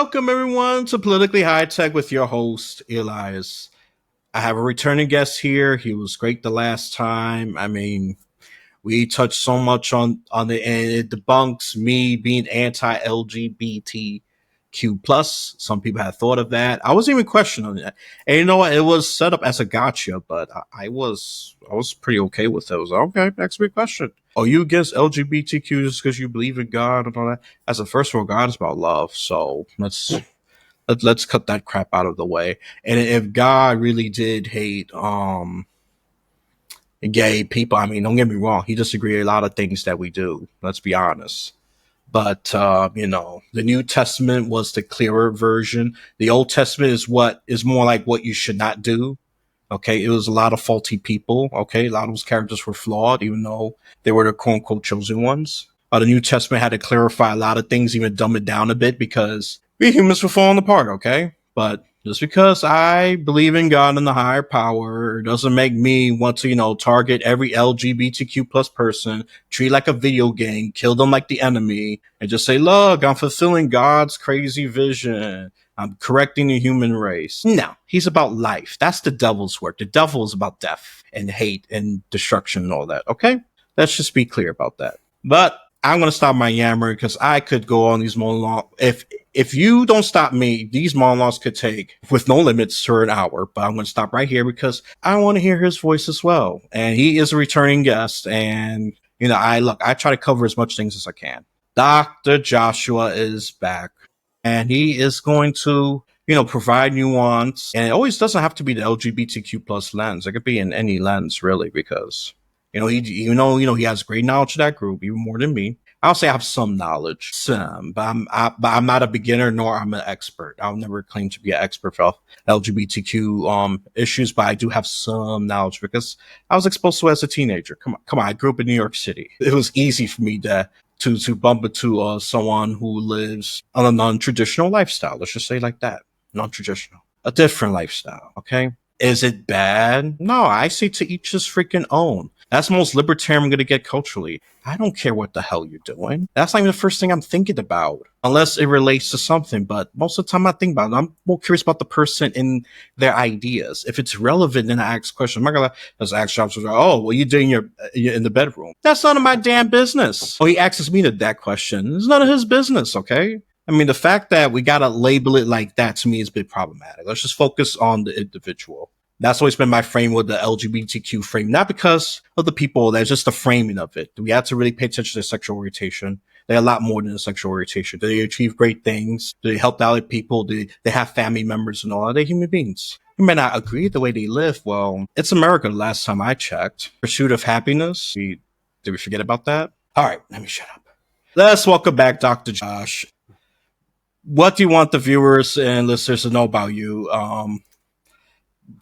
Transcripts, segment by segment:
Welcome everyone to Politically High Tech with your host, Elias. I have a returning guest here. He was great the last time. I mean, we touched so much on the and it debunks me being anti LGBTQ plus. Some people had thought of that. I wasn't even questioning that. And you know what? It was set up as a gotcha, but I was pretty okay with it. I was like, okay, next big question. Are you against LGBTQ just because you believe in God and all that? As a first of all, God is about love. So let's cut that crap out of the way. And if God really did hate gay people, I mean, don't get me wrong, he disagreed with a lot of things that we do. Let's be honest. But the New Testament was the clearer version. The Old Testament is what is more like what you should not do. Okay, it was a lot of faulty people. Okay, a lot of those characters were flawed, even though they were the quote unquote chosen ones. The New Testament had to clarify a lot of things, even dumb it down a bit because we humans were falling apart. Okay, but just because I believe in God and the higher power doesn't make me want to, target every LGBTQ plus person, treat like a video game, kill them like the enemy, and just say, look, I'm fulfilling God's crazy vision. I'm correcting the human race. No, he's about life. That's the devil's work. The devil is about death and hate and destruction and all that. Okay? Let's just be clear about that. But I'm going to stop my yammering because I could go on these monologues. If you don't stop me, these monologues could take, with no limits, for an hour. But I'm going to stop right here because I want to hear his voice as well. And he is a returning guest. And, I try to cover as much things as I can. Dr. Joshua is back. And he is going to, provide nuance. And it always doesn't have to be the LGBTQ plus lens. It could be in any lens, really, because, he has great knowledge of that group, even more than me. I'll say I have some knowledge, but I'm not a beginner nor I'm an expert. I'll never claim to be an expert for LGBTQ issues, but I do have some knowledge because I was exposed to it as a teenager. Come on, I grew up in New York City. It was easy for me to bump into someone who lives on a non-traditional lifestyle. Let's just say like that, non-traditional, a different lifestyle. Okay. Is it bad? No, I say to each his freaking own. That's the most libertarian I'm going to get culturally. I don't care what the hell you're doing. That's not even the first thing I'm thinking about, unless it relates to something. But most of the time I think about it, I'm more curious about the person and their ideas. If it's relevant, then I ask questions. I'm not going to just ask jobs, oh, what you doing in the bedroom? That's none of my damn business. Oh, he asks me that question. It's none of his business, okay? I mean, the fact that we got to label it like that to me is a bit problematic. Let's just focus on the individual. That's always been my frame with the LGBTQ frame, not because of the people, that's just the framing of it. We have to really pay attention to their sexual orientation. They're a lot more than a sexual orientation. Do they achieve great things? Do they help out people? Do they have family members and all? Are they human beings? You may not agree with the way they live. Well, it's America the last time I checked. Pursuit of happiness. Did we forget about that? All right, let me shut up. Let's welcome back Dr. Josh. What do you want the viewers and listeners to know about you?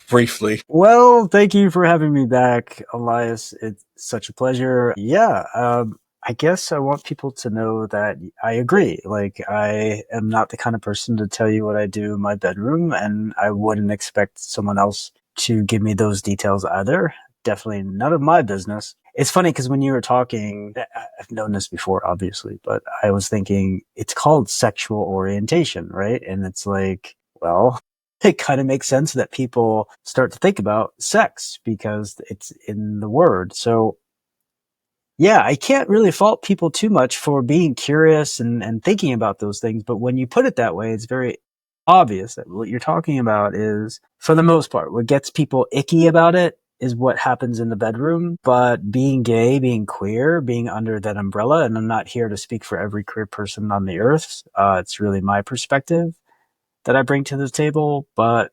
Briefly. Well, thank you for having me back, Elias. It's such a pleasure. Yeah, I guess I want people to know that I agree. Like, I am not the kind of person to tell you what I do in my bedroom, and I wouldn't expect someone else to give me those details either. Definitely none of my business. It's funny because when you were talking, I've known this before, obviously, but I was thinking it's called sexual orientation, right? And it's like, well, it kind of makes sense that people start to think about sex because it's in the word. So yeah, I can't really fault people too much for being curious and thinking about those things. But when you put it that way, it's very obvious that what you're talking about is, for the most part, what gets people icky about it is what happens in the bedroom. But being gay, being queer, being under that umbrella, and I'm not here to speak for every queer person on the earth. It's really my perspective that I bring to the table, but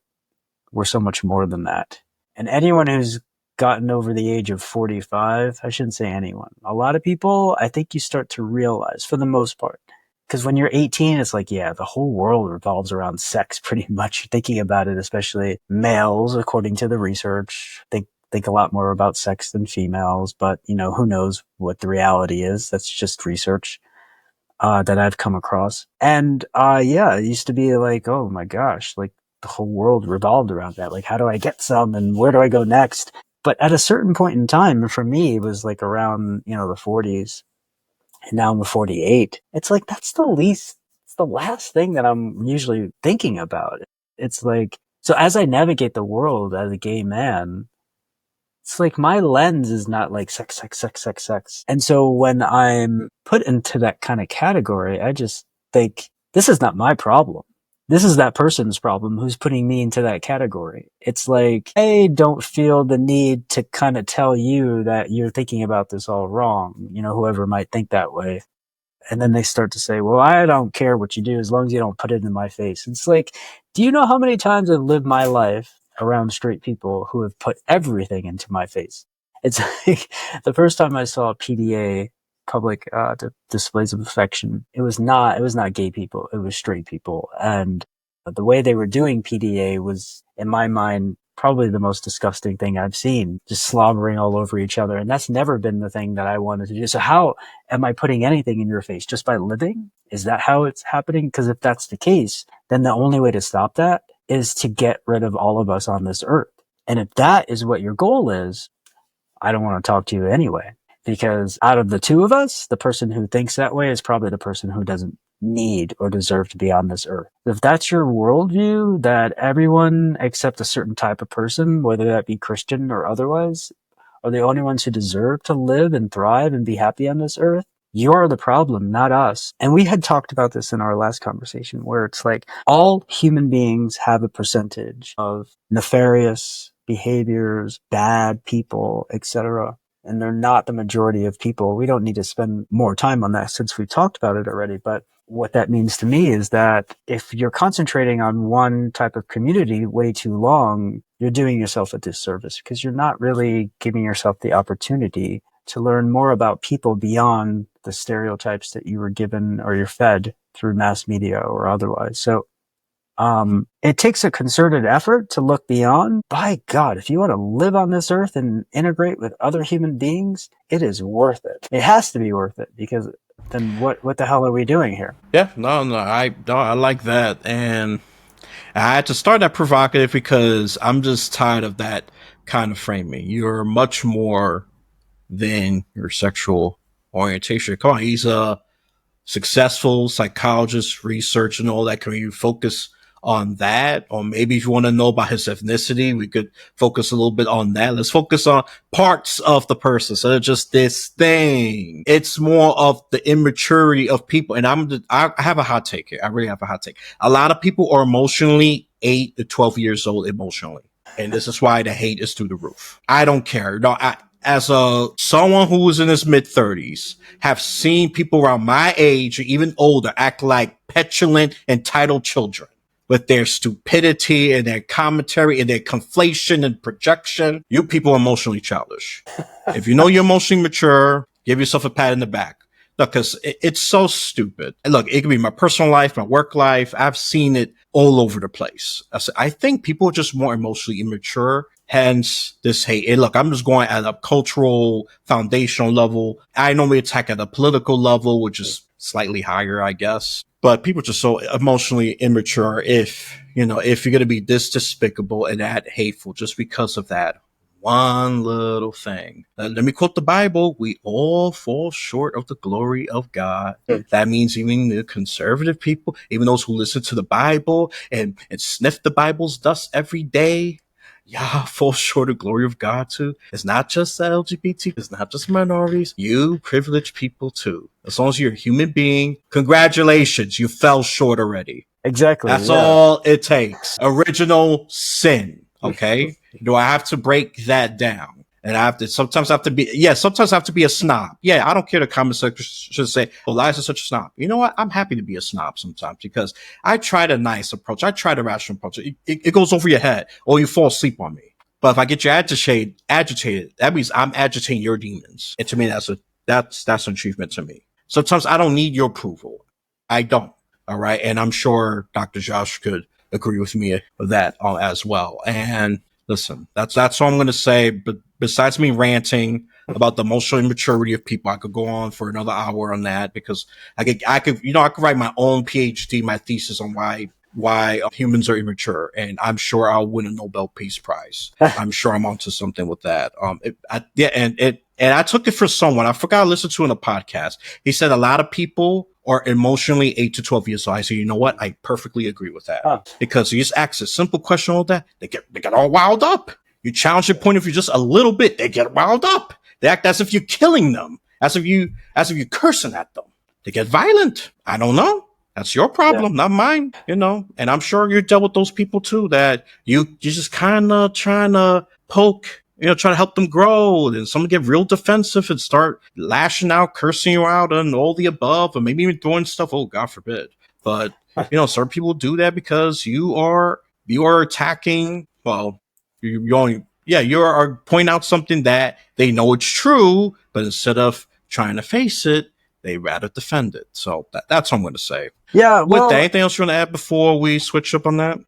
we're so much more than that. And anyone who's gotten over the age of 45, I shouldn't say anyone, a lot of people, I think you start to realize, for the most part, because when you're 18, it's like, yeah, the whole world revolves around sex pretty much. Thinking about it, especially males, according to the research, think a lot more about sex than females, but who knows what the reality is. That's just research that I've come across. And yeah, it used to be like, oh my gosh, like the whole world revolved around that. Like, how do I get some and where do I go next? But at a certain point in time, for me, it was like around, the 40s. And now I'm 48. It's like, that's the least the last thing that I'm usually thinking about. It's like, so as I navigate the world as a gay man, it's like my lens is not like sex, sex, sex, sex, sex. And so when I'm put into that kind of category, I just think this is not my problem. This is that person's problem who's putting me into that category. It's like, I don't feel the need to kind of tell you that you're thinking about this all wrong, whoever might think that way. And then they start to say, well, I don't care what you do as long as you don't put it in my face. It's like, do you know how many times I've lived my life around straight people who have put everything into my face? It's like the first time I saw PDA, public displays of affection, it was not gay people, it was straight people. And the way they were doing PDA was, in my mind, probably the most disgusting thing I've seen, just slobbering all over each other. And that's never been the thing that I wanted to do. So how am I putting anything in your face just by living? Is that how it's happening? Because if that's the case, then the only way to stop that is to get rid of all of us on this earth. And if that is what your goal is, I don't want to talk to you anyway. Because out of the two of us, the person who thinks that way is probably the person who doesn't need or deserve to be on this earth. If that's your worldview, that everyone except a certain type of person, whether that be Christian or otherwise, are the only ones who deserve to live and thrive and be happy on this earth, you're the problem, not us. And we had talked about this in our last conversation, where it's like all human beings have a percentage of nefarious behaviors, bad people, etc. And they're not the majority of people. We don't need to spend more time on that since we've talked about it already. But what that means to me is that if you're concentrating on one type of community way too long, you're doing yourself a disservice because you're not really giving yourself the opportunity to learn more about people beyond the stereotypes that you were given or you're fed through mass media or otherwise. So it takes a concerted effort to look beyond. By God, if you want to live on this earth and integrate with other human beings, it is worth it. It has to be worth it, because then what the hell are we doing here? Yeah, I like that, and I had to start that provocative because I'm just tired of that kind of framing. You're much more than your sexual orientation. Come on, he's a successful psychologist, research, and all that. Can you focus on that? Or maybe if you want to know about his ethnicity, we could focus a little bit on that. Let's focus on parts of the person. So just this thing. It's more of the immaturity of people. And I have a hot take here. I really have a hot take. A lot of people are emotionally 8 to 12 years old emotionally. And this is why the hate is through the roof. I don't care. No, as someone who was in his mid 30s, have seen people around my age or even older act like petulant, entitled children with their stupidity and their commentary and their conflation and projection. You people are emotionally childish. If you know you're emotionally mature, give yourself a pat in the back. Look, because it's so stupid. And look, it could be my personal life, my work life. I've seen it all over the place. I think people are just more emotionally immature. Hence this hate. And look, I'm just going at a cultural, foundational level. I normally attack at a political level, which is slightly higher, I guess. But people are just so emotionally immature if you're going to be this despicable and that hateful just because of that one little thing. Let me quote the Bible. We all fall short of the glory of God. That means even the conservative people, even those who listen to the Bible and sniff the Bible's dust every day, y'all fall short of glory of God too. It's not just the LGBT, it's not just minorities. You privileged people too. As long as you're a human being, congratulations, you fell short already. Exactly. That's Yeah. all it takes. Original sin. Okay. Do I have to break that down? And sometimes I have to be a snob. Yeah, I don't care the comment section should say, oh, Elias is such a snob. You know what? I'm happy to be a snob sometimes because I try the nice approach. I try the rational approach. It goes over your head or you fall asleep on me. But if I get you agitated, that means I'm agitating your demons. And to me, that's an achievement to me. Sometimes I don't need your approval. I don't. All right. And I'm sure Dr. Josh could agree with me with that as well. And listen, that's all I'm going to say. But besides me ranting about the emotional immaturity of people, I could go on for another hour on that because I could write my own PhD, my thesis on why humans are immature, and I'm sure I'll win a Nobel Peace Prize. I'm sure I'm onto something with that. And I took it for someone, I forgot to listen to in a podcast. He said a lot of people are emotionally 8 to 12 years old. I said, you know what? I perfectly agree with that. Huh. Because you just ask a simple question all that, they get all wild up. You challenge their point of view just a little bit, they get wild up. They act as if you're killing them, as if you're cursing at them. They get violent. I don't know. That's your Yeah. problem, not mine, you know. And I'm sure you dealt with those people too, that you just kind of trying to poke, try to help them grow. And some get real defensive and start lashing out, cursing you out, and all the above, or maybe even throwing stuff. Oh, God forbid. But certain people do that because you are attacking. Well, you only you are pointing out something that they know it's true, but instead of trying to face it, they rather defend it. So that's what I'm going to say. Yeah, With that, well, anything else you want to add before we switch up on that?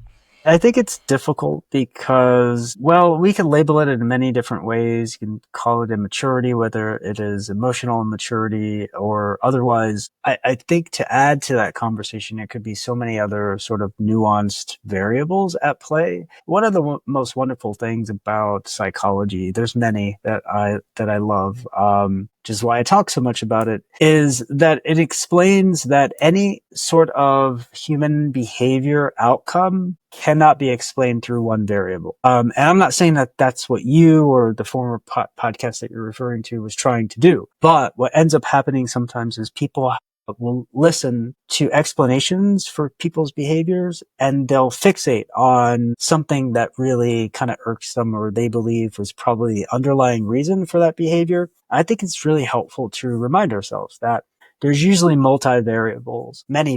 I think it's difficult because, well, we can label it in many different ways. You can call it immaturity, whether it is emotional immaturity or otherwise. I think to add to that conversation, there could be so many other sort of nuanced variables at play. One of the most wonderful things about psychology, there's many that I love, which is why I talk so much about it, is that it explains that any sort of human behavior outcome cannot be explained through one variable. And I'm not saying that that's what you or the former podcast that you're referring to was trying to do. But what ends up happening sometimes is people will listen to explanations for people's behaviors and they'll fixate on something that really kind of irks them or they believe was probably the underlying reason for that behavior. I think it's really helpful to remind ourselves that there's usually many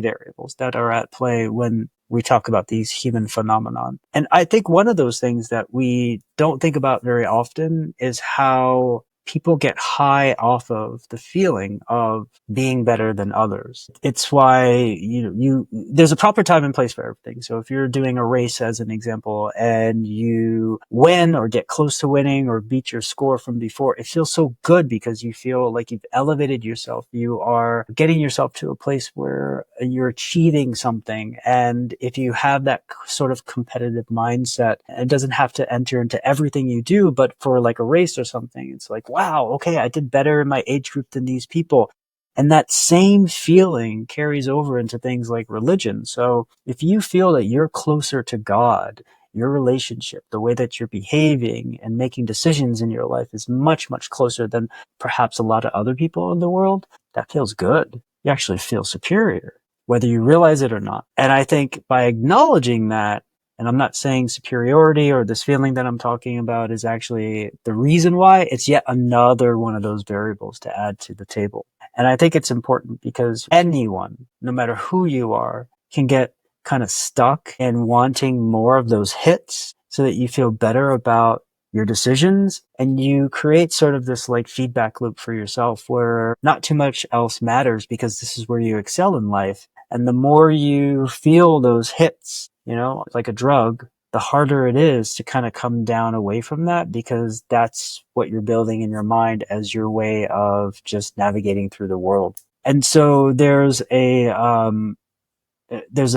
variables that are at play when we talk about these human phenomenon. And I think one of those things that we don't think about very often is how people get high off of the feeling of being better than others. It's why, there's a proper time and place for everything. So if you're doing a race as an example and you win or get close to winning or beat your score from before, it feels so good because you feel like you've elevated yourself. You are getting yourself to a place where you're achieving something. And if you have that sort of competitive mindset, it doesn't have to enter into everything you do, but for like a race or something, it's like, wow, okay, I did better in my age group than these people. And that same feeling carries over into things like religion. So if you feel that you're closer to God, your relationship, the way that you're behaving and making decisions in your life is much, much closer than perhaps a lot of other people in the world, that feels good. You actually feel superior, whether you realize it or not. And I think by acknowledging that, and I'm not saying superiority or this feeling that I'm talking about is actually the reason why, it's yet another one of those variables to add to the table. And I think it's important because anyone, no matter who you are, can get kind of stuck in wanting more of those hits so that you feel better about your decisions and you create sort of this like feedback loop for yourself where not too much else matters because this is where you excel in life. And the more you feel those hits, like a drug, the harder it is to kind of come down away from that because that's what you're building in your mind as your way of just navigating through the world. And so there's a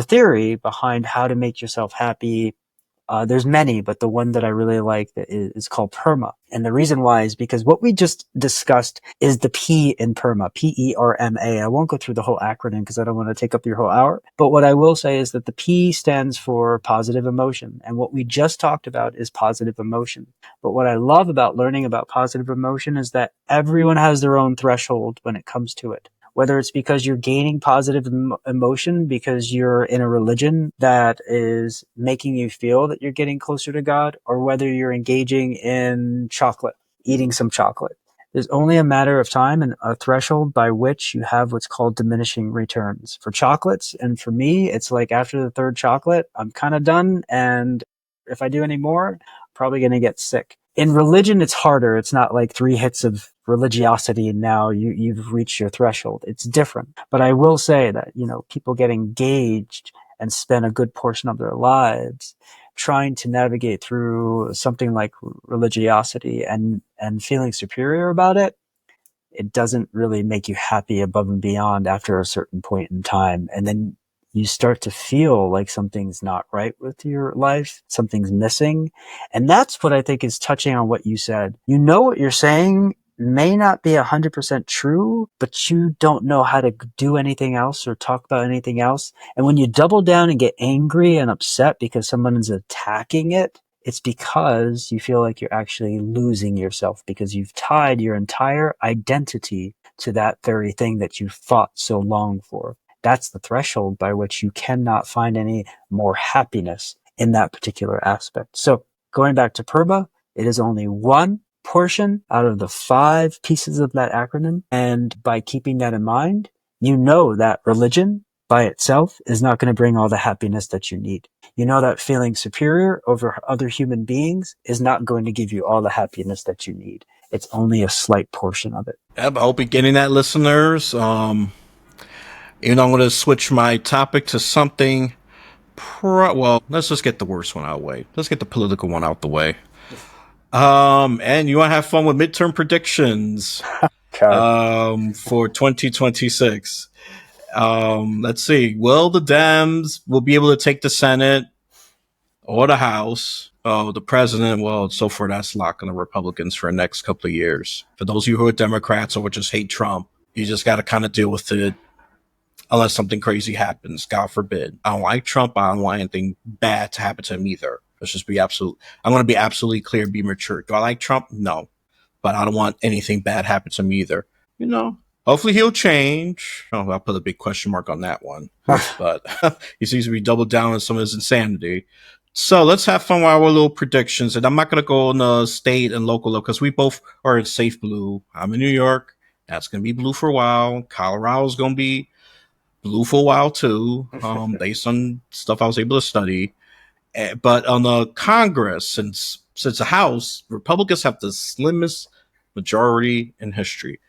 theory behind how to make yourself happy. There's many, but the one that I really like is called PERMA. And the reason why is because what we just discussed is the P in PERMA, PERMA. I won't go through the whole acronym because I don't want to take up your whole hour. But what I will say is that the P stands for positive emotion. And what we just talked about is positive emotion. But what I love about learning about positive emotion is that everyone has their own threshold when it comes to it. Whether it's because you're gaining positive emotion because you're in a religion that is making you feel that you're getting closer to God, or whether you're engaging in chocolate, eating some chocolate. There's only a matter of time and a threshold by which you have what's called diminishing returns. For chocolates, and for me, it's like after the third chocolate, I'm kind of done. And if I do any more, I'm probably going to get sick. In religion, it's harder. It's not like 3 hits of religiosity and now you've reached your threshold. It's different. But I will say that, people get engaged and spend a good portion of their lives trying to navigate through something like religiosity and feeling superior about it. It doesn't really make you happy above and beyond after a certain point in time. And then you start to feel like something's not right with your life, something's missing. And that's what I think is touching on what you said. You know what you're saying may not be 100% true, but you don't know how to do anything else or talk about anything else. And when you double down and get angry and upset because someone is attacking it, it's because you feel like you're actually losing yourself because you've tied your entire identity to that very thing that you fought so long for. That's the threshold by which you cannot find any more happiness in that particular aspect. So going back to PERMA, it is only one portion out of the 5 pieces of that acronym. And by keeping that in mind, you know that religion by itself is not going to bring all the happiness that you need. You know that feeling superior over other human beings is not going to give you all the happiness that you need. It's only a slight portion of it. Yep, I hope you're getting that, listeners. I'm going to switch my topic to something. Well, let's just get the worst one out of the way. Let's get the political one out the way. And you want to have fun with midterm predictions God. for 2026. Let's see. Will the Dems will be able to take the Senate or the House? Oh, the president. Well, so far that's locking the Republicans for the next couple of years. For those of you who are Democrats or just hate Trump, you just got to kind of deal with it unless something crazy happens. God forbid. I don't like Trump. I don't want anything bad to happen to him either. Let's just be absolute. I'm going to be absolutely clear, be mature. Do I like Trump? No. But I don't want anything bad happen to me either. You know, hopefully he'll change. Oh, I'll put a big question mark on that one. But he seems to be doubled down on some of his insanity. So let's have fun with our little predictions. And I'm not going to go on the state and local level because we both are in safe blue. I'm in New York. That's going to be blue for a while. Colorado's going to be blue for a while too, based on stuff I was able to study. But on the Congress, since the House, Republicans have the slimmest majority in history.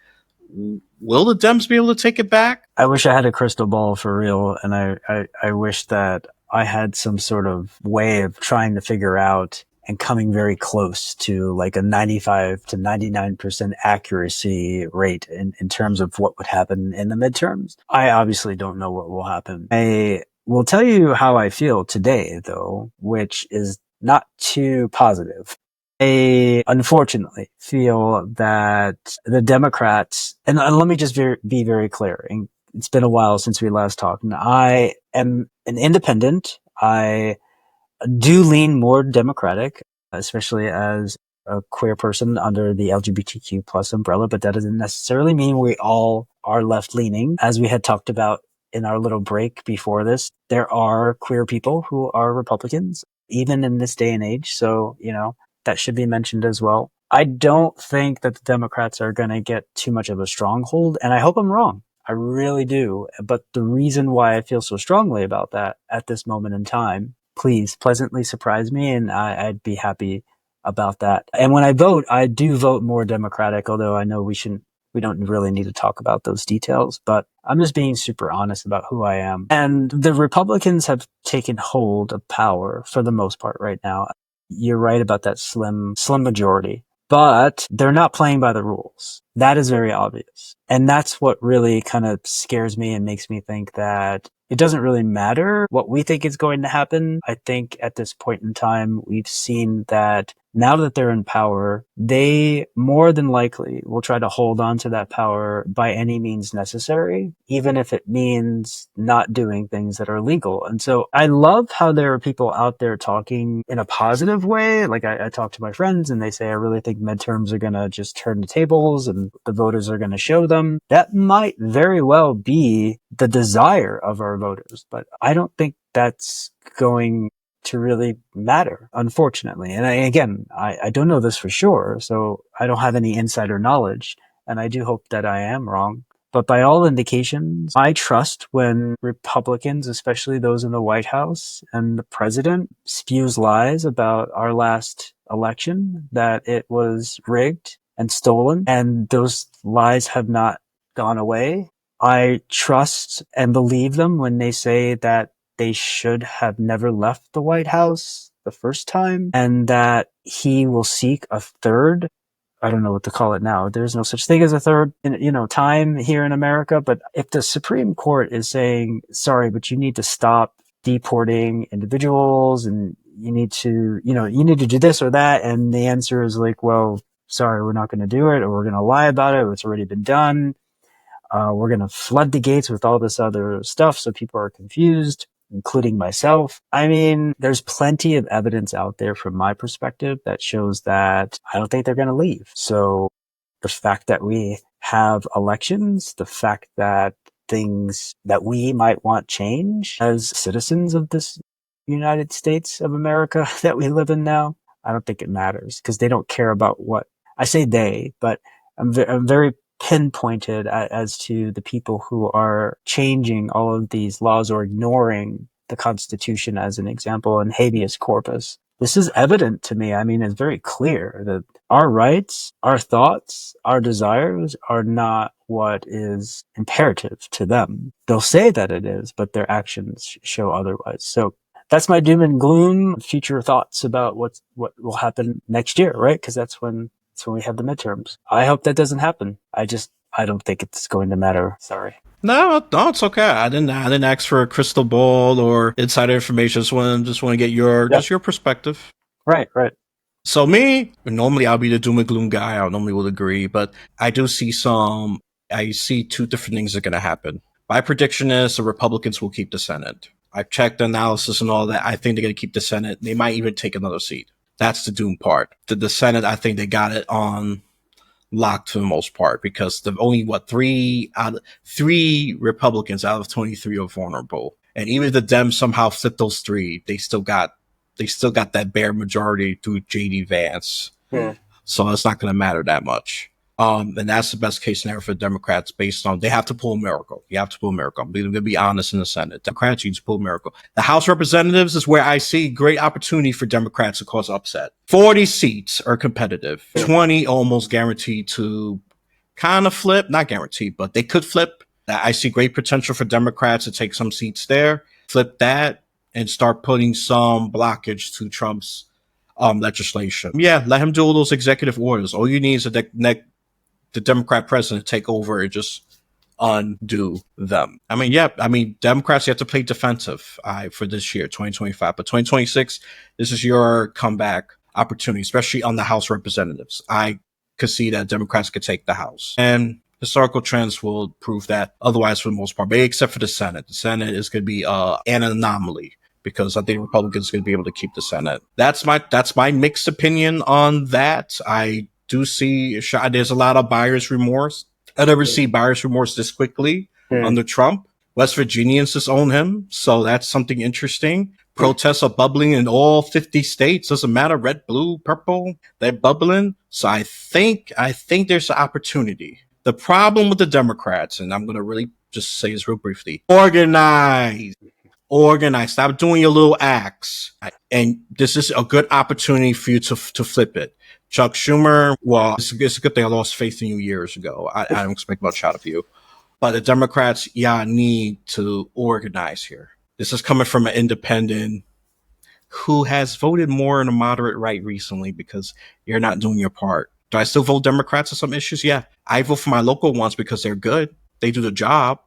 Will the Dems be able to take it back? I wish I had a crystal ball for real, and I wish that I had some sort of way of trying to figure out and coming very close to like a 95 to 99% accuracy rate in terms of what would happen in the midterms. I obviously don't know what will happen. I will tell you how I feel today, though, which is not too positive. I unfortunately feel that the Democrats, and let me just be very clear, and it's been a while since we last talked, and I am an independent. I do lean more Democratic, especially as a queer person under the LGBTQ plus umbrella, but that doesn't necessarily mean we all are left leaning. As we had talked about in our little break before this, there are queer people who are Republicans, even in this day and age. So, that should be mentioned as well. I don't think that the Democrats are going to get too much of a stronghold, and I hope I'm wrong. I really do. But the reason why I feel so strongly about that at this moment in time, please pleasantly surprise me, and I'd be happy about that. And when I vote, I do vote more Democratic, although I know we don't really need to talk about those details, but I'm just being super honest about who I am. And the Republicans have taken hold of power for the most part right now. You're right about that slim majority, but they're not playing by the rules. That is very obvious. And that's what really kind of scares me and makes me think that it doesn't really matter what we think is going to happen. I think at this point in time, we've seen that now that they're in power, they more than likely will try to hold on to that power by any means necessary, even if it means not doing things that are legal. And so I love how there are people out there talking in a positive way. Like I talk to my friends and they say, I really think midterms are going to just turn the tables and the voters are going to show them. That might very well be the desire of our voters, but I don't think that's going to really matter, unfortunately. And I don't know this for sure, so I don't have any insider knowledge, and I do hope that I am wrong. But by all indications, I trust when Republicans, especially those in the White House and the president, spews lies about our last election, that it was rigged and stolen, and those lies have not gone away. I trust and believe them when they say that they should have never left the White House the first time, and that he will seek a third. I don't know what to call it now. There's no such thing as a third, time here in America. But if the Supreme Court is saying, sorry, but you need to stop deporting individuals and you need to do this or that. And the answer is like, well, sorry, we're not going to do it, or we're going to lie about it. It's already been done. We're going to flood the gates with all this other stuff so people are confused, including myself. I mean, there's plenty of evidence out there from my perspective that shows that I don't think they're going to leave. So the fact that we have elections, the fact that things that we might want change as citizens of this United States of America that we live in now, I don't think it matters because they don't care about what I say they, but I'm very pinpointed as to the people who are changing all of these laws or ignoring the Constitution as an example and habeas corpus. This is evident to me. I mean, it's very clear that our rights, our thoughts, our desires are not what is imperative to them. They'll say that it is, but their actions show otherwise. So that's my doom and gloom future thoughts about what will happen next year, right? Because that's when we have the midterms. I hope that doesn't happen. I don't think it's going to matter. Sorry. No, no, it's okay. I didn't ask for a crystal ball or insider information. Just want to get Yep. your perspective. Right, right. So me, normally I'll be the doom and gloom guy. I normally will agree, but I do see I see two different things that are going to happen. My prediction is the Republicans will keep the Senate. I've checked the analysis and all that. I think they're going to keep the Senate. They might even take another seat. That's the doom part. The Senate, I think they got it on locked for the most part because the only three Republicans out of 23 are vulnerable. And even if the Dems somehow flip those three, they still got that bare majority through JD Vance. Yeah. So it's not going to matter that much. And that's the best case scenario for Democrats based on they have to pull a miracle. You have to pull a miracle. I'm going to be honest in the Senate. Democrats need to pull a miracle. The House of Representatives is where I see great opportunity for Democrats to cause upset. 40 seats are competitive. 20 almost guaranteed to kind of flip. Not guaranteed, but they could flip. I see great potential for Democrats to take some seats there, flip that, and start putting some blockage to Trump's legislation. Yeah, let him do all those executive orders. All you need is the Democrat president to take over and just undo them. I mean, Democrats have to play defensive for this year, 2025. But 2026, this is your comeback opportunity, especially on the House of Representatives. I could see that Democrats could take the House. And historical trends will prove that otherwise for the most part, but except for the Senate. The Senate is going to be an anomaly because I think Republicans are going to be able to keep the Senate. That's my mixed opinion on that. I do see there's a lot of buyer's remorse. I never see buyer's remorse this quickly under Trump. West Virginians just own him, so that's something interesting. Protests are bubbling in all 50 states. Doesn't matter, red, blue, purple, they're bubbling. So I think there's an opportunity. The problem with the Democrats, and I'm going to really just say this real briefly, organize. Stop doing your little acts. And this is a good opportunity for you to flip it. Chuck Schumer, well, it's a good thing I lost faith in you years ago. I don't expect much out of you. But the Democrats, need to organize here. This is coming from an independent who has voted more in a moderate right recently because you're not doing your part. Do I still vote Democrats on some issues? Yeah. I vote for my local ones because they're good. They do the job.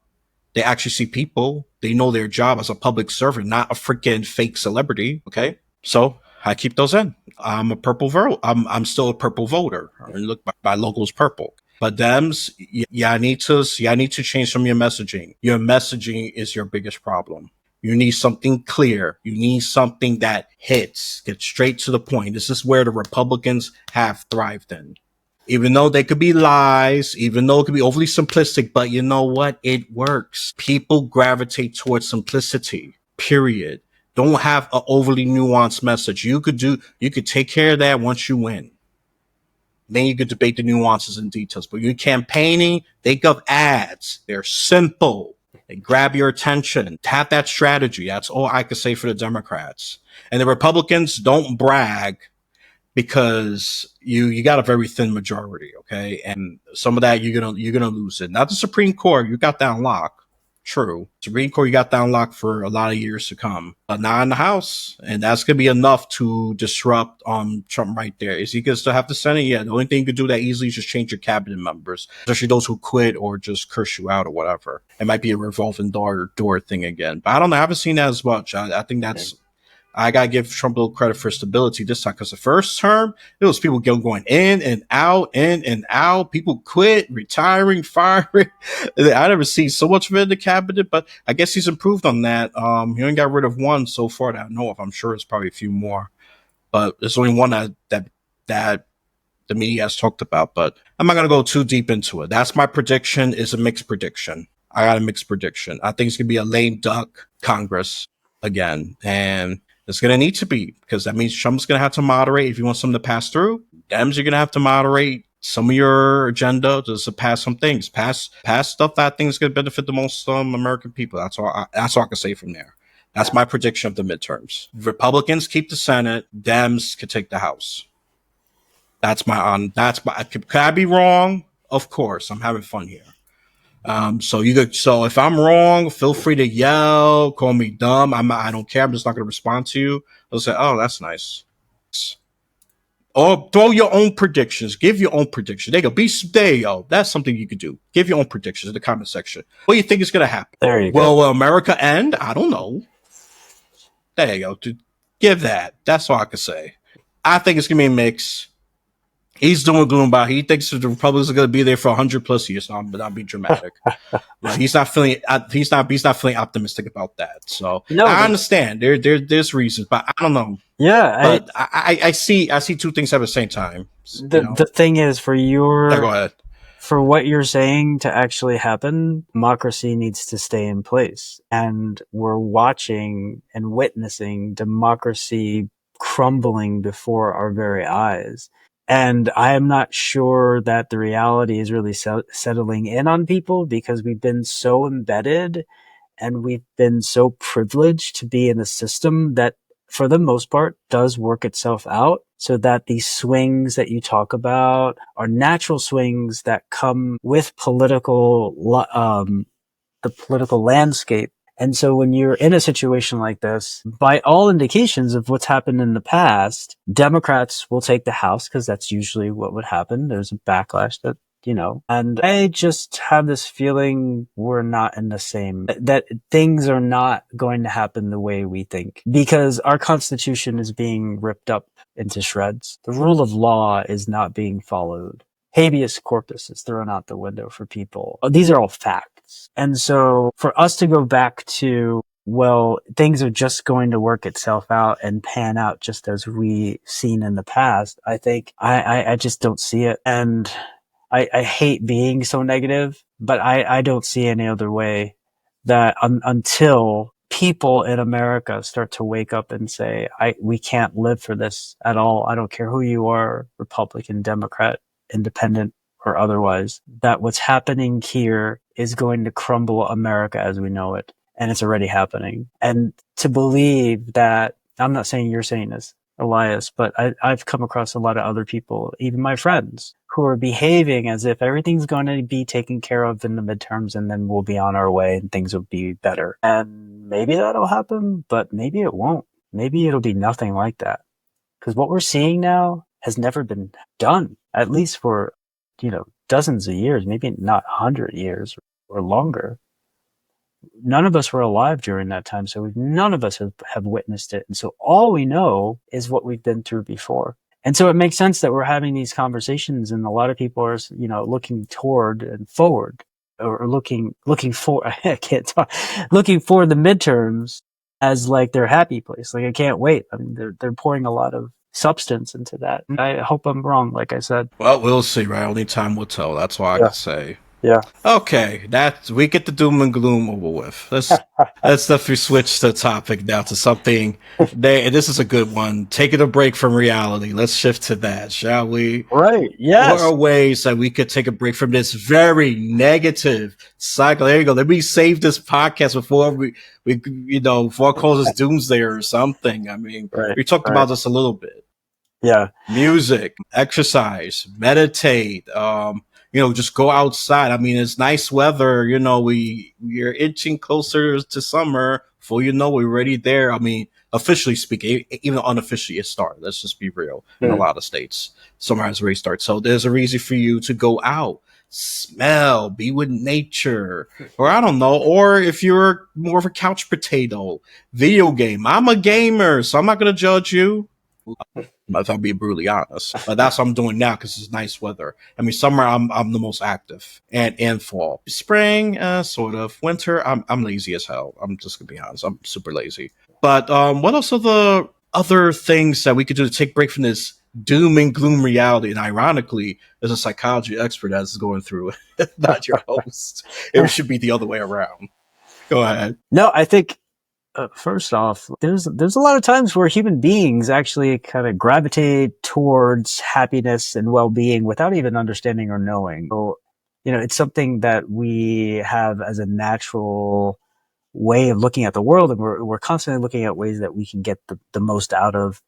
They actually see people. They know their job as a public servant, not a freaking fake celebrity. Okay. So I keep those in. I'm a purple vote. I'm still a purple voter. I mean, look, my logo's purple. But Dems, I need to change some of your messaging. Your messaging is your biggest problem. You need something clear. You need something that hits, gets straight to the point. This is where the Republicans have thrived in. Even though they could be lies, even though it could be overly simplistic, but you know what? It works. People gravitate towards simplicity, period. Don't have an overly nuanced message. You could take care of that once you win. Then you could debate the nuances and details. But you're campaigning, think of ads. They're simple. They grab your attention. Have that strategy. That's all I could say for the Democrats. And the Republicans, don't brag because you got a very thin majority, okay? And some of that you're gonna lose it. Not the Supreme Court, you got that on lock. True. Supreme Court, you got that on lock for a lot of years to come. But not in the House. And that's gonna be enough to disrupt Trump right there. Is he gonna still have the Senate? Yeah. The only thing you could do that easily is just change your cabinet members, especially those who quit or just curse you out or whatever. It might be a revolving door thing again. But I don't know. I haven't seen that as much. I think that's I gotta give Trump a little credit for stability this time, because the first term, there was people going in and out. People quit, retiring, firing. I never seen so much of it in the cabinet, but I guess he's improved on that. He only got rid of one so far that I know of. I'm sure it's probably a few more, but there's only one that the media has talked about. But I'm not gonna go too deep into it. That's my prediction. Is a mixed prediction. I got a mixed prediction. I think it's gonna be a lame duck Congress again, and it's gonna need to be, because that means Trump's gonna have to moderate if you want something to pass through. Dems are gonna have to moderate some of your agenda just to pass some things, pass stuff that I think is gonna benefit the most American people. That's all I can say from there. That's my prediction of the midterms. Republicans keep the Senate. Dems could take the House. Could I be wrong? Of course, I'm having fun here. So if I'm wrong, feel free to yell, call me dumb. I don't care. I'm just not going to respond to you. I'll say, oh, that's nice. Or throw your own predictions. Give your own predictions. There you go. That's something you could do. Give your own predictions in the comment section. What do you think is going to happen? There you go. Well, will America end? I don't know. There you go. Give that. That's all I can say. I think it's going to be a mix. He's doing gloom about. He thinks the Republicans are going to be there for 100 plus years. So not be dramatic. He's not feeling optimistic about that. So no, I understand there's reasons, but I don't know. Yeah, but I see two things at the same time. The thing is, for go ahead. For what you're saying to actually happen, democracy needs to stay in place, and we're watching and witnessing democracy crumbling before our very eyes. And I am not sure that the reality is really settling in on people, because we've been so embedded and we've been so privileged to be in a system that, for the most part, does work itself out, so that these swings that you talk about are natural swings that come with the political landscape. And so when you're in a situation like this, by all indications of what's happened in the past, Democrats will take the House, because that's usually what would happen. There's a backlash that, and I just have this feeling we're not in the same, that things are not going to happen the way we think, because our Constitution is being ripped up into shreds. The rule of law is not being followed. Habeas corpus is thrown out the window for people. These are all facts. And so for us to go back to, well, things are just going to work itself out and pan out just as we've seen in the past, I think I just don't see it. And I hate being so negative, but I don't see any other way that until people in America start to wake up and say, we can't live for this at all. I don't care who you are, Republican, Democrat, independent, or otherwise, that what's happening here is going to crumble America as we know it. And it's already happening. And to believe that, I'm not saying you're saying this, Elias, but I've come across a lot of other people, even my friends, who are behaving as if everything's going to be taken care of in the midterms, and then we'll be on our way and things will be better. And maybe that'll happen, but maybe it won't. Maybe it'll be nothing like that. Because what we're seeing now has never been done, at least for, dozens of years, maybe not 100 years or longer. None of us were alive during that time, so none of us have witnessed it. And so all we know is what we've been through before. And so it makes sense that we're having these conversations, and a lot of people are, looking toward and forward, or looking for, I can't talk, looking for the midterms as like their happy place. Like, I can't wait. I mean, they're pouring a lot of substance into that. I hope I'm wrong, like I said. Well, we'll see, right? Only time will tell. That's all I can say. Yeah. Okay, we get the doom and gloom over with. Let's definitely switch the topic now to something. This is a good one. Taking a break from reality. Let's shift to that, shall we? Right. Yes. What are ways that we could take a break from this very negative cycle? There you go. Let me save this podcast before before it calls us doomsday or something. I mean, we talked about this a little bit. Yeah. Music, exercise, meditate. Just go outside. I mean, it's nice weather. We're inching closer to summer. Before you know, we're already there. I mean, officially speaking, even unofficially, it started. Let's just be real. In a lot of states, summer has already started. So there's a reason for you to go out. smell, be with nature, or I don't know, or if you're more of a couch potato, video game. I'm a gamer, so I'm not gonna judge you. If I'm being brutally honest, but that's what I'm doing now because it's nice weather. I mean, summer I'm the most active, and fall, spring, sort of. Winter, I'm lazy as hell. I'm just gonna be honest. I'm super lazy. But what else are the other things that we could do to take a break from this doom and gloom reality? And ironically, there's a psychology expert that's going through it, not your host. It should be the other way around. Go ahead. No, I think first off, there's a lot of times where human beings actually kind of gravitate towards happiness and well-being without even understanding or knowing. So, it's something that we have as a natural way of looking at the world, and we're constantly looking at ways that we can get the most out of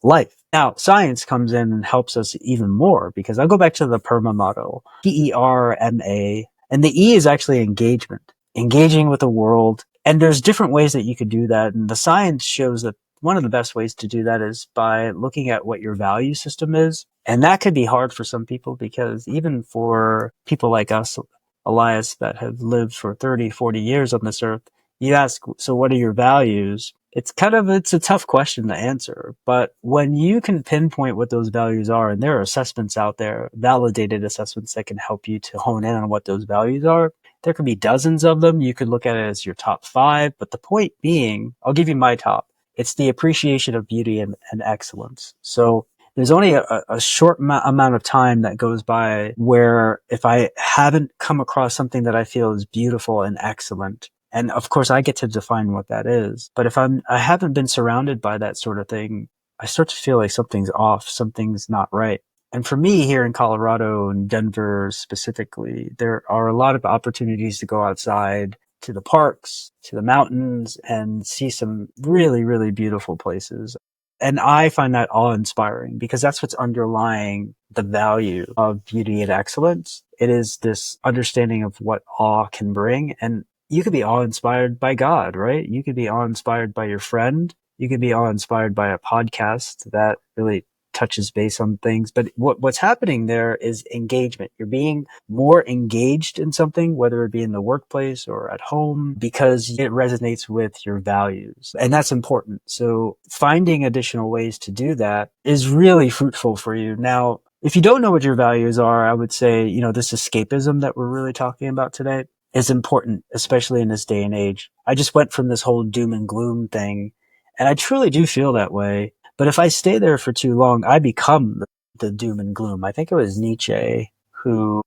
life. Now, science comes in and helps us even more because I'll go back to the PERMA model, PERMA, and the E is actually engagement, engaging with the world. And there's different ways that you could do that. And the science shows that one of the best ways to do that is by looking at what your value system is. And that could be hard for some people because even for people like us, Elias, that have lived for 30, 40 years on this earth, you ask, so what are your values? It's a tough question to answer, but when you can pinpoint what those values are, and there are assessments out there, validated assessments that can help you to hone in on what those values are. There could be dozens of them. You could look at it as your top 5, but the point being, I'll give you my top. It's the appreciation of beauty and excellence. So there's only a short amount of time that goes by where if I haven't come across something that I feel is beautiful and excellent, and of course I get to define what that is, but if I haven't been surrounded by that sort of thing, I start to feel like something's off, something's not right. And for me here in Colorado and Denver specifically, there are a lot of opportunities to go outside to the parks, to the mountains, and see some really, really beautiful places. And I find that awe inspiring because that's what's underlying the value of beauty and excellence. It is this understanding of what awe can bring. And you could be awe inspired by God, right? You could be awe inspired by your friend. You could be awe inspired by a podcast that really touches base on things. But what's happening there is engagement. You're being more engaged in something, whether it be in the workplace or at home, because it resonates with your values. And that's important. So finding additional ways to do that is really fruitful for you. Now, if you don't know what your values are, I would say, this escapism that we're really talking about today is important, especially in this day and age. I just went from this whole doom and gloom thing, and I truly do feel that way. But if I stay there for too long, I become the doom and gloom. I think it was Nietzsche who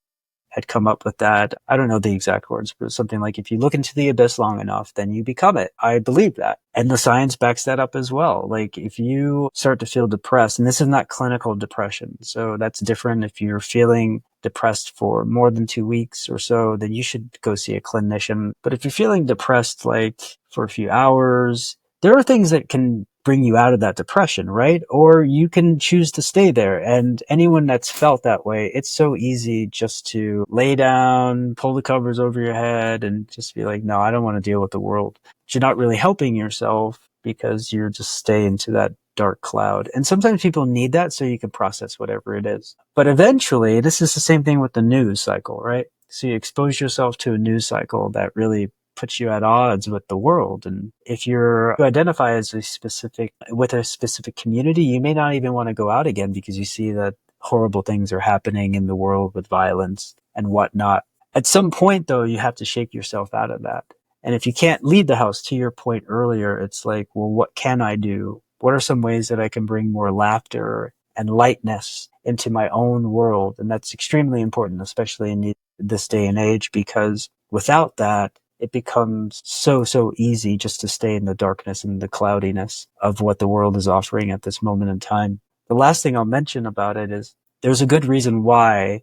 had come up with that. I don't know the exact words, but something like, if you look into the abyss long enough, then you become it. I believe that. And the science backs that up as well. Like if you start to feel depressed, and this is not clinical depression, so that's different. If you're feeling depressed for more than 2 weeks or so, then you should go see a clinician. But if you're feeling depressed, like for a few hours, there are things that can bring you out of that depression, right? Or you can choose to stay there. And anyone that's felt that way, it's so easy just to lay down, pull the covers over your head, and just be like, no, I don't want to deal with the world. But you're not really helping yourself because you're just staying into that dark cloud. And sometimes people need that so you can process whatever it is. But eventually, this is the same thing with the news cycle, right? So you expose yourself to a news cycle that really puts you at odds with the world. And if you identify as with a specific community, you may not even want to go out again because you see that horrible things are happening in the world with violence and whatnot. At some point, though, you have to shake yourself out of that. And if you can't leave the house, to your point earlier, it's like, well, what can I do? What are some ways that I can bring more laughter and lightness into my own world? And that's extremely important, especially in this day and age, because without that, it becomes so easy just to stay in the darkness and the cloudiness of what the world is offering at this moment in time. The last thing I'll mention about it is there's a good reason why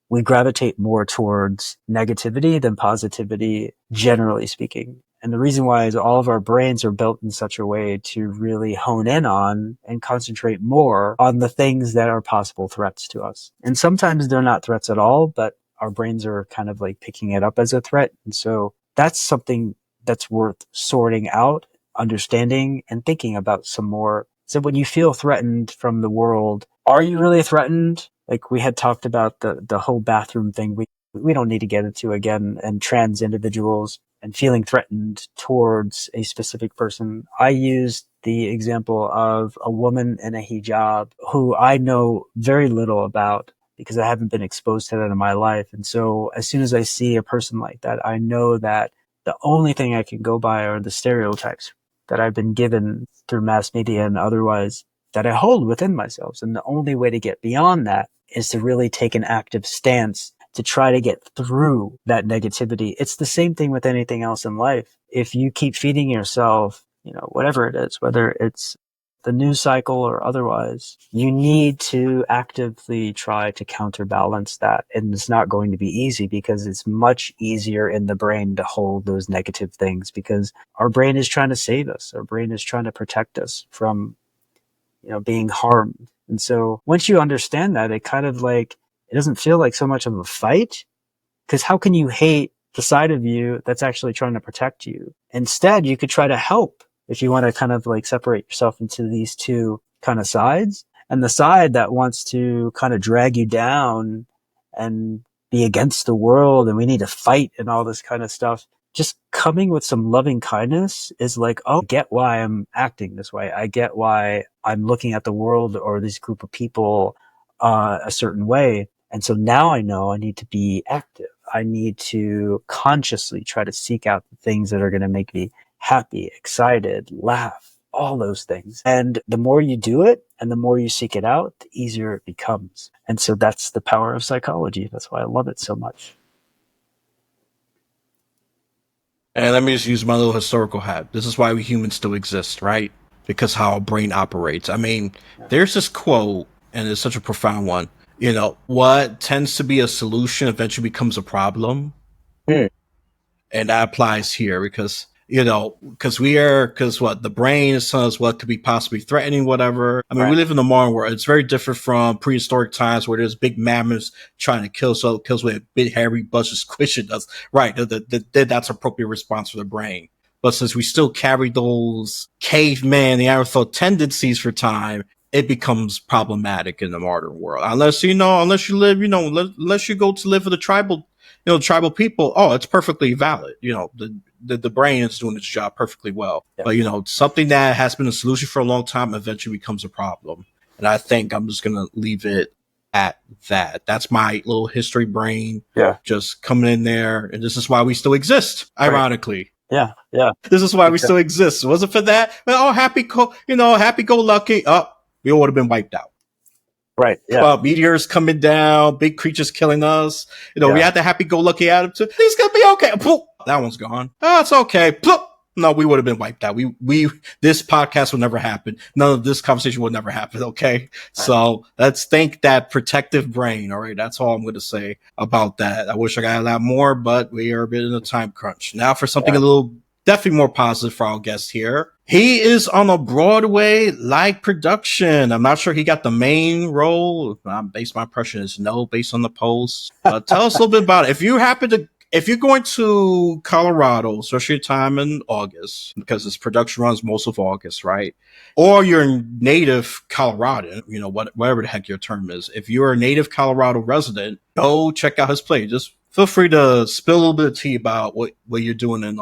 we gravitate more towards negativity than positivity, generally speaking. And the reason why is all of our brains are built in such a way to really hone in on and concentrate more on the things that are possible threats to us. And sometimes they're not threats at all, but our brains are kind of like picking it up as a threat. And so that's something that's worth sorting out, understanding, and thinking about some more. So when you feel threatened from the world, are you really threatened? like we had talked about the whole bathroom thing. We don't need to get into again, and trans individuals and feeling threatened towards a specific person. I used the example of a woman in a hijab who I know very little about because I haven't been exposed to that in my life. And so as soon as I see a person like that, I know that the only thing I can go by are the stereotypes that I've been given through mass media and otherwise that I hold within myself. And the only way to get beyond that is to really take an active stance to try to get through that negativity. It's the same thing with anything else in life. If you keep feeding yourself, whatever it is, whether it's the news cycle or otherwise, you need to actively try to counterbalance that. And it's not going to be easy because it's much easier in the brain to hold those negative things because our brain is trying to save us. Our brain is trying to protect us from, being harmed. And so once you understand that, it kind of like, it doesn't feel like so much of a fight because how can you hate the side of you that's actually trying to protect you? Instead, you could try to help if you want to kind of like separate yourself into these two kind of sides. And the side that wants to kind of drag you down and be against the world and we need to fight and all this kind of stuff. Just coming with some loving kindness is like, oh, I get why I'm acting this way. I get why I'm looking at the world or this group of people a certain way. And so now I know I need to be active. I need to consciously try to seek out the things that are going to make me happy, excited, laugh, all those things. And the more you do it and the more you seek it out, the easier it becomes. And so that's the power of psychology. That's why I love it so much. And let me just use my little historical hat. This is why we humans still exist, right? Because how our brain operates. I mean, there's this quote, and it's such a profound one. What tends to be a solution eventually becomes a problem. Mm. And that applies here because because what the brain is telling us what could be possibly threatening, whatever. I mean, Right. we live in the modern world. It's very different from prehistoric times where there's big mammoths trying to kill, so it kills with big hairy buzz squishing us. Right, that's appropriate response for the brain. But since we still carry those caveman, Neanderthal tendencies for time, it becomes problematic in the modern world. Unless unless you live, unless you go to live with a tribal people. Oh, it's perfectly valid. The brain is doing its job perfectly well. Yeah. But something that has been a solution for a long time eventually becomes a problem. And I think I'm just gonna leave it at that. That's my little history brain Yeah. just coming in there, and this is why we still exist. Right. Ironically, Yeah. Yeah. this is why we Exactly. still exist. Was it for that? Well, happy go lucky. Oh, we would have been wiped out. Right. Yeah. Meteors coming down, big creatures killing us. We Yeah. had the happy-go-lucky attitude. Things gonna be okay. Poof, that one's gone. Oh, it's okay. Poof. No, we would have been wiped out. This podcast would never happen. None of this conversation would never happen. Okay. Right. So let's thank that protective brain. All right. That's all I'm going to say about that. I wish I got a lot more, but we are a bit in a time crunch. Now for something a little definitely more positive for our guest here. He is on a Broadway-like production. I'm not sure he got the main role. Based my impression is no, based on the post. Tell us a little bit about it. If you're going to Colorado, especially your time in August, because this production runs most of August, right? Or you're a native Coloradan, whatever the heck your term is. If you're a native Colorado resident, go check out his play. Just feel free to spill a little bit of tea about what you're doing in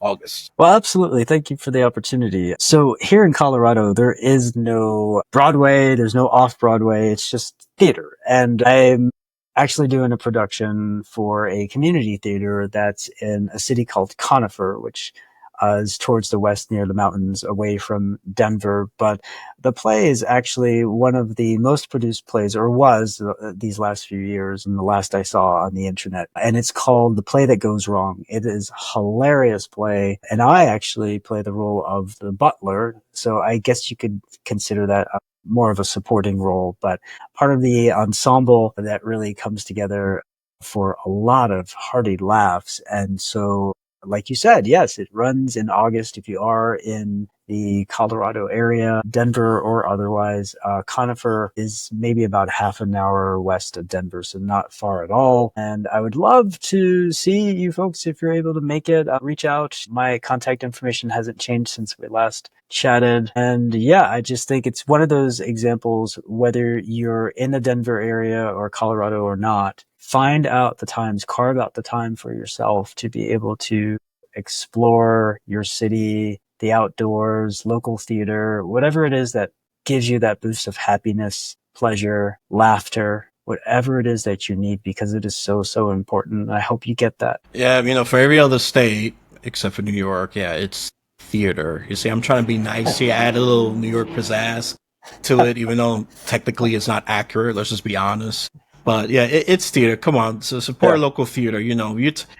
August. Well, absolutely. Thank you for the opportunity. So here in Colorado, there is no Broadway. There's no off Broadway. It's just theater. And I'm actually doing a production for a community theater that's in a city called Conifer, which is towards the west near the mountains away from Denver. But the play is actually one of the most produced plays, or was these last few years, and the last I saw on the internet. And it's called The Play That Goes Wrong. It is a hilarious play. And I actually play the role of the butler. So I guess you could consider that more of a supporting role, but part of the ensemble that really comes together for a lot of hearty laughs. And so like you said, yes, it runs in August if you are in the Colorado area, Denver or otherwise. Conifer is maybe about half an hour west of Denver, so not far at all. And I would love to see you folks if you're able to make it. Reach out. My contact information hasn't changed since we last chatted. And yeah, I just think it's one of those examples, whether you're in the Denver area or Colorado or not, find out the times, carve out the time for yourself to be able to explore your city, the outdoors, local theater, whatever it is that gives you that boost of happiness, pleasure, laughter, whatever it is that you need, because it is so, so important. I hope you get that. Yeah, for every other state except for New York, yeah, it's theater. You see, I'm trying to be nice here, add a little New York pizzazz to it, even though technically it's not accurate. Let's just be honest. But yeah, it's theater. Come on, so support Yeah. local theater.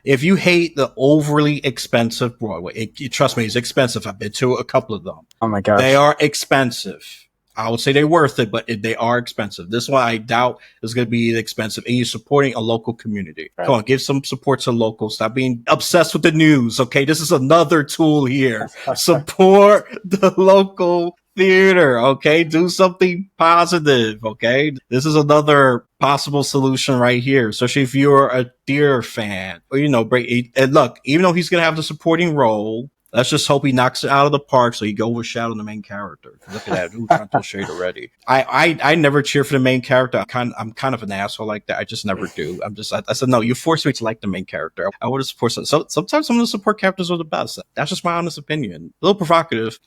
If you hate the overly expensive Broadway, trust me, it's expensive. I've been to a couple of them. Oh my They gosh. are expensive. I would say they're worth it, but they are expensive. This one I doubt is going to be expensive. And you're supporting a local community. Right. Come on, give some support to locals. Stop being obsessed with the news. Okay, this is another tool here. Support the local theater. Okay, do something positive. Okay, this is another possible solution right here. Especially if you're a theater fan, or and look, even though he's going to have the supporting role. Let's just hope he knocks it out of the park so he can overshadow the main character. Look at that. Ooh, trying to throw shade already. I never cheer for the main character. I'm kind of an asshole like that. I just never do. I said, no, you forced me to like the main character. I would have supported. So sometimes some of the support characters are the best. That's just my honest opinion. A little provocative.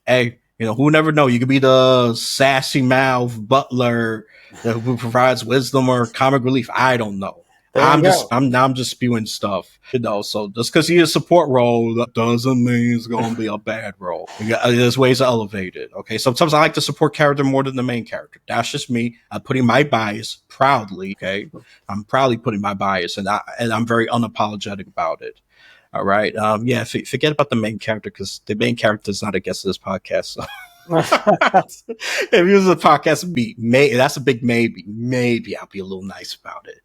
Hey, who never know? You could be the sassy mouth butler who provides wisdom or comic relief. I don't know. There you go. I'm just spewing stuff, so just because he is a support role, that doesn't mean it's going to be a bad role. There's ways to elevate it. Okay. Sometimes I like the support character more than the main character. That's just me. I'm putting my bias proudly. Okay. I'm proudly putting my bias and I'm very unapologetic about it. All right. Yeah. Forget about the main character because the main character is not a guest of this podcast. So. If he was a podcast, that's a big maybe. Maybe I'll be a little nice about it.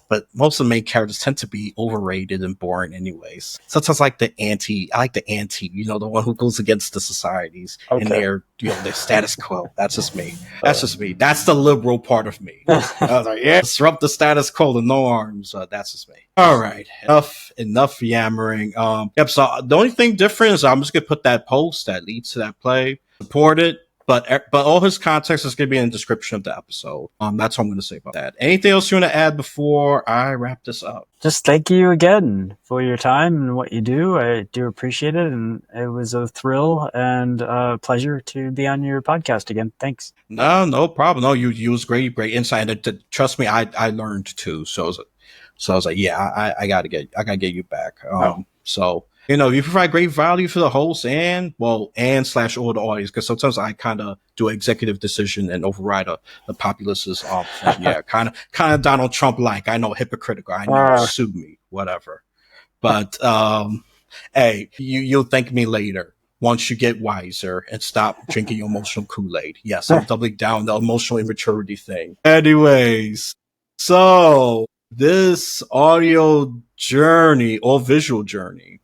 But most of the main characters tend to be overrated and boring, anyways. Sometimes I like the anti, the one who goes against the societies and their status quo. That's just me. That's the liberal part of me. I was like, yeah, disrupt the status quo, the norms. That's just me. All right, enough yammering. Yep. So the only thing different is I'm just gonna put that post that leads to that play. Support it, but all his context is going to be in the description of the episode. That's what I'm going to say about that. Anything else you want to add before I wrap this up? Just thank you again for your time and what you do. I do appreciate it, and it was a thrill and a pleasure to be on your podcast again. Thanks. No problem. No, you was great insight. And trust me, I learned too. So I was like, yeah, I gotta get you back. So. You provide great value for the host and or the audience, because sometimes I kind of do an executive decision and override the populace's yeah, kind of Donald Trump like. I know, hypocritical. I know, sue me, whatever. But hey, you'll thank me later once you get wiser and stop drinking your emotional Kool-Aid. Yes, I'm doubling down the emotional immaturity thing. Anyways, so this audio journey or visual journey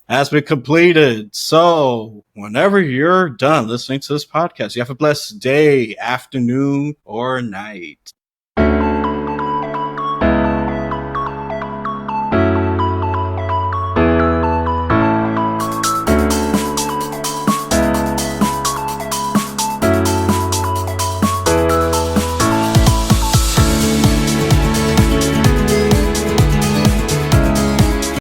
has been completed. So whenever you're done listening to this podcast, you have a blessed day, afternoon, or night.